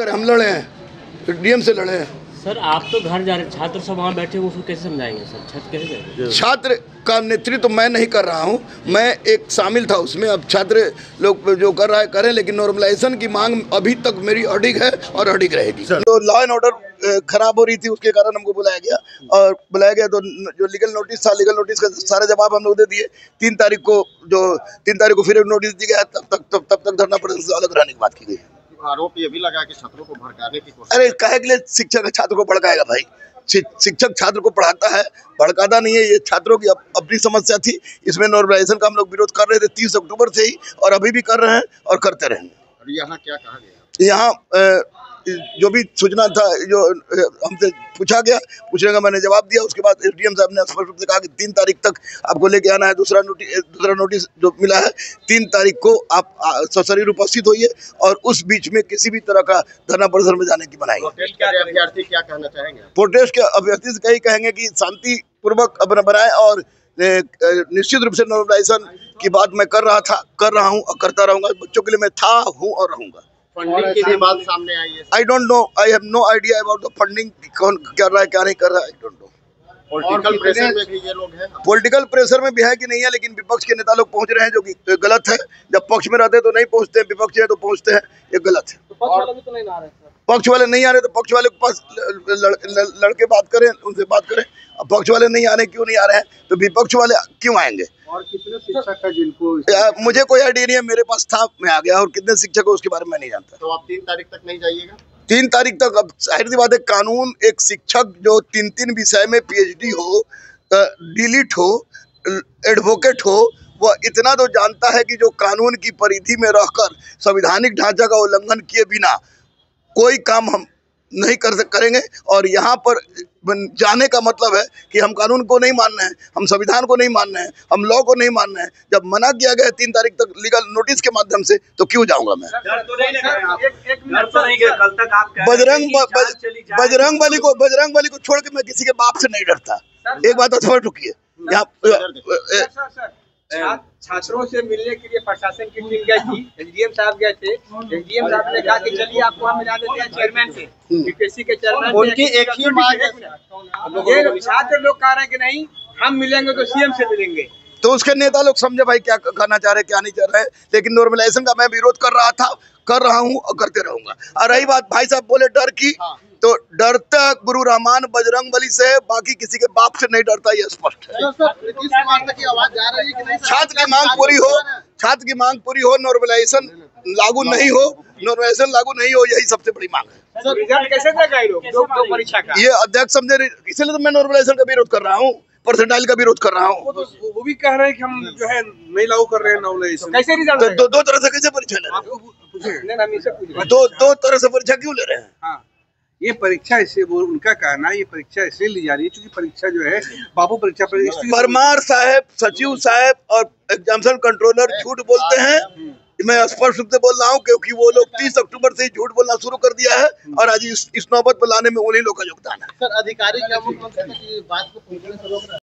करें, हम लड़े हैं, डीएम से लड़े हैं। सर आप तो घर जा रहे, छात्र सब वहाँ बैठे हुए, उसको कैसे समझाएंगे सर? छत कैसे जाएंगे? छात्र का नेतृत्व तो मैं नहीं कर रहा हूं, मैं एक शामिल था उसमें। अब छात्र लोग जो कर रहा है करें, लेकिन नॉर्मलाइजेशन की मांग अभी तक मेरी अडिग है और अडिग रहेगी। तो लॉ एंड ऑर्डर खराब हो रही थी, उसके कारण हमको बुलाया गया, और बुलाया गया तो जो लीगल नोटिस था, लीगल नोटिस का सारे जवाब हम लोग दे दिए। 3 तारीख को फिर एक नोटिस दी गया, तब तक धरना प्रदर्शन से अलग रहने की बात की गई। आरोप ये भी लगा कि छात्रों को भड़काने की कोशिश। अरे काहे के लिए शिक्षक छात्र को भड़काएगा भाई? शिक्षक छात्र को पढ़ाता है, भड़काता नहीं है। ये छात्रों की अपनी समस्या थी, इसमें नॉर्मलाइजेशन का हम लोग विरोध कर रहे थे 30 अक्टूबर से ही, और अभी भी कर रहे हैं और करते रहेंगे। और यहाँ क्या कहा गया? यहाँ जो भी सूचना था, जो हमसे पूछा गया, पूछने का मैंने जवाब दिया। उसके बाद एसडीएम साहब ने स्पष्ट रूप से कहा कि 3 तारीख तक आपको लेके आना है। दूसरा नोटिस जो मिला है, 3 तारीख को आप सशरीर उपस्थित होइए, और उस बीच में किसी भी तरह का धरना प्रदर्शन में जाने की मनाही। प्रोटेस्ट के अभ्यर्थी क्या कहना चाहेंगे? प्रोटेस्ट के अभ्यर्थी से कहेंगे कि शांति पूर्वक अपना बनाए, और निश्चित रूप से नॉर्मलाइजेशन की बात मैं कर रहा हूँ और करता रहूंगा। बच्चों के लिए मैं था, हूँ और रहूंगा। फंडिंग की भी बात सामने आई है। I don't know, I have no idea about the funding, कौन कर रहा है क्या नहीं कर रहा है, I don't know. Political pressure में भी ये लोग हैं। पॉलिटिकल प्रेशर में भी है कि नहीं है, लेकिन विपक्ष के नेता लोग पहुंच रहे हैं, जो कि गलत है। जब पक्ष में रहते हैं तो नहीं पहुंचते हैं, विपक्ष है तो पहुंचते हैं, ये गलत है। पक्ष वाले भी तो नहीं आ रहे सर। पक्ष वाले नहीं आ रहे तो पक्ष वाले के पास लड़के बात करें, उनसे बात करें। अब पक्ष वाले नहीं आ रहे, क्यों नहीं आ रहे हैं, तो विपक्ष वाले क्यों आएंगे? और कितने शिक्षक है जिनको मुझे कोई आइडिया नहीं है, मेरे पास था, मैं आ गया। और कितने शिक्षक है उसके बारे में मैं नहीं जानता। तो आप 3 तारीख तक नहीं जाइएगा? 3 तारीख तक, अब जाहिर सी बात है, कानून, एक शिक्षक जो 3 विषय में पीएचडी हो, डिलीट हो, एडवोकेट हो, वह इतना तो जानता है कि जो कानून की परिधि में रहकर संवैधानिक ढांचा का उल्लंघन किए बिना कोई काम हम नहीं करेंगे। और यहाँ पर जाने का मतलब है कि हम कानून को नहीं मान रहे हैं, हम संविधान को नहीं मान रहे हैं, हम लॉ को नहीं मान रहे हैं। जब मना किया गया है 3 तारीख तक लीगल नोटिस के माध्यम से, तो क्यों जाऊंगा मैं? बजरंग बली को छोड़ के मैं किसी के बाप से नहीं डरता। एक बात तो समझ चुकी है। यहाँ छात्रों से मिलने के लिए प्रशासन की टीम गई थी, एसडीएम साहब गए थे। एसडीएम साहब ने कहा कि चलिए आपको हम मिला देते हैं चेयरमैन से, यूपीएससी के चेयरमैन। उनकी एक ही मांग है। ये छात्र लोग कह रहे हैं कि नहीं, हम मिलेंगे तो सीएम से मिलेंगे। तो उसके नेता लोग समझे भाई क्या करना चाह रहे हैं, क्या नहीं चाह रहे हैं। लेकिन नॉर्मलाइजेशन का मैं विरोध कर रहा था, कर रहा हूँ और करते रहूंगा। और रही बात भाई साहब बोले डर की, तो डरता गुरु रहमान बजरंग बली से, बाकी किसी के बाप से नहीं डरता, ये स्पष्ट है। छात्र की मांग पूरी हो, छात्र की मांग पूरी हो, नॉर्मलाइजेशन लागू नहीं हो, यही सबसे बड़ी मांग है। रिजल्ट कैसे देगा ये लोग दो परीक्षा का? ये अध्यक्ष समझे, इसलिए तो मैं नॉर्मलाइजेशन का विरोध कर रहा हूँ, परसेंटाइल का विरोध कर रहा हूँ। वो भी कह रहे हैं कि हम जो है नहीं लागू कर रहे हैं नॉर्मलाइजेशन। कैसे रिजल्ट? दो तरह से कैसे परीक्षा ले रहे हैं? दो तरह से परीक्षा क्यों ले रहे हैं? ये परीक्षा इससे, वो उनका कहना है, ये परीक्षा इसलिए ली जा रही है क्योंकि परीक्षा जो है बाबू परीक्षा परमार साहब, सचिव साहब और एग्जामिनेशन कंट्रोलर झूठ बोलते हैं। मैं स्पष्ट रूप से बोल रहा हूँ, क्योंकि वो लोग 30 अक्टूबर से ही झूठ बोलना शुरू कर दिया है, और आज इस नौबत पर लाने में उन्हीं लोग का योगदान है। सर, अधिकारी क्या मुख्यमंत्री की बात को